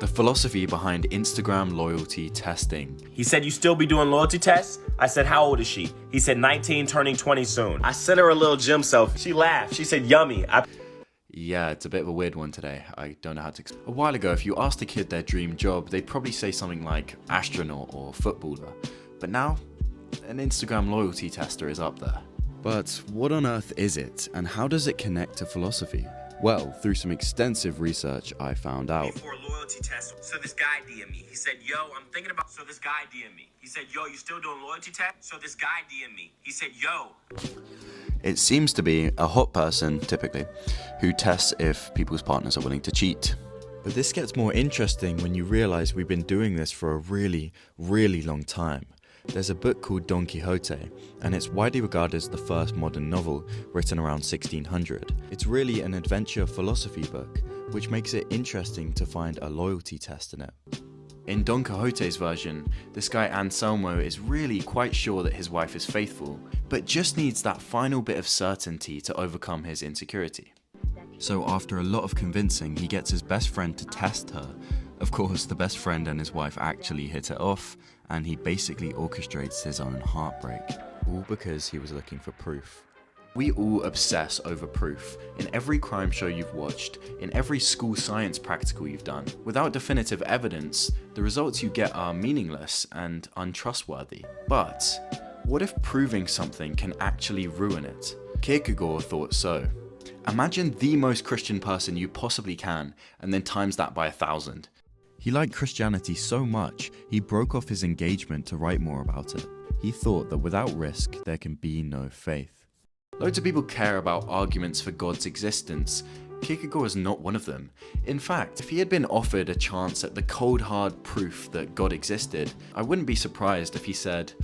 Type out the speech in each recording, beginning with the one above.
The philosophy behind Instagram loyalty testing. He said, "You still be doing loyalty tests?" I said, "How old is she?" He said, 19, turning 20 soon. I sent her a little gym selfie. She laughed. She said, "Yummy." Yeah, it's a bit of a weird one today. I don't know how to explain. A while ago, if you asked a kid their dream job, they'd probably say something like astronaut or footballer. But now, an Instagram loyalty tester is up there. But what on earth is it, and how does it connect to philosophy? Well, through some extensive research, I found out. Before loyalty test, so this guy DM'd me. He said, "Yo, I'm thinking about." So this guy DM'd me. He said, "Yo, you still doing loyalty test?" So this guy DM'd me. He said, "Yo." It seems to be a hot person, typically, who tests if people's partners are willing to cheat. But this gets more interesting when you realize we've been doing this for a really, really long time. There's a book called Don Quixote, and it's widely regarded as the first modern novel written around 1600. It's really an adventure philosophy book, which makes it interesting to find a loyalty test in it. In Don Quixote's version, this guy Anselmo is really quite sure that his wife is faithful, but just needs that final bit of certainty to overcome his insecurity. So after a lot of convincing, he gets his best friend to test her. Of course, the best friend and his wife actually hit it off, and he basically orchestrates his own heartbreak, all because he was looking for proof. We all obsess over proof. In every crime show you've watched, in every school science practical you've done. Without definitive evidence, the results you get are meaningless and untrustworthy. But what if proving something can actually ruin it? Kierkegaard thought so. Imagine the most Christian person you possibly can, and then times that by 1,000. He liked Christianity so much, he broke off his engagement to write more about it. He thought that without risk, there can be no faith. Loads of people care about arguments for God's existence. Kierkegaard is not one of them. In fact, if he had been offered a chance at the cold hard proof that God existed, I wouldn't be surprised if he said,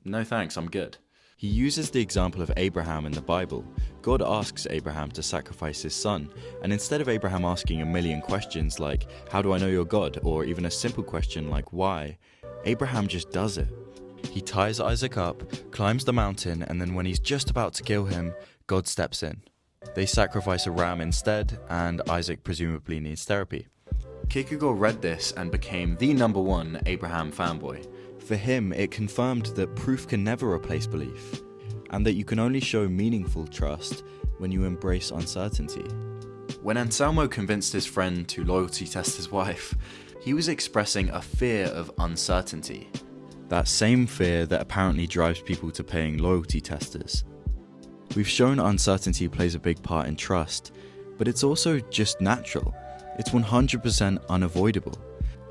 "No thanks, I'm good." He uses the example of Abraham in the Bible. God asks Abraham to sacrifice his son, and instead of Abraham asking a million questions like, "How do I know you're God?" or even a simple question like, "Why?" Abraham just does it. He ties Isaac up, climbs the mountain, and then when he's just about to kill him, God steps in. They sacrifice a ram instead, and Isaac presumably needs therapy. Kierkegaard read this and became the #1 Abraham fanboy. For him, it confirmed that proof can never replace belief, and that you can only show meaningful trust when you embrace uncertainty. When Anselmo convinced his friend to loyalty test his wife, he was expressing a fear of uncertainty. That same fear that apparently drives people to paying loyalty testers. We've shown uncertainty plays a big part in trust, but it's also just natural. It's 100% unavoidable.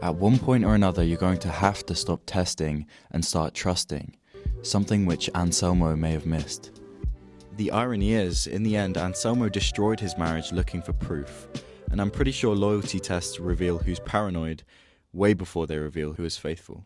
At one point or another, you're going to have to stop testing and start trusting, something which Anselmo may have missed. The irony is, in the end, Anselmo destroyed his marriage looking for proof, and I'm pretty sure loyalty tests reveal who's paranoid way before they reveal who is faithful.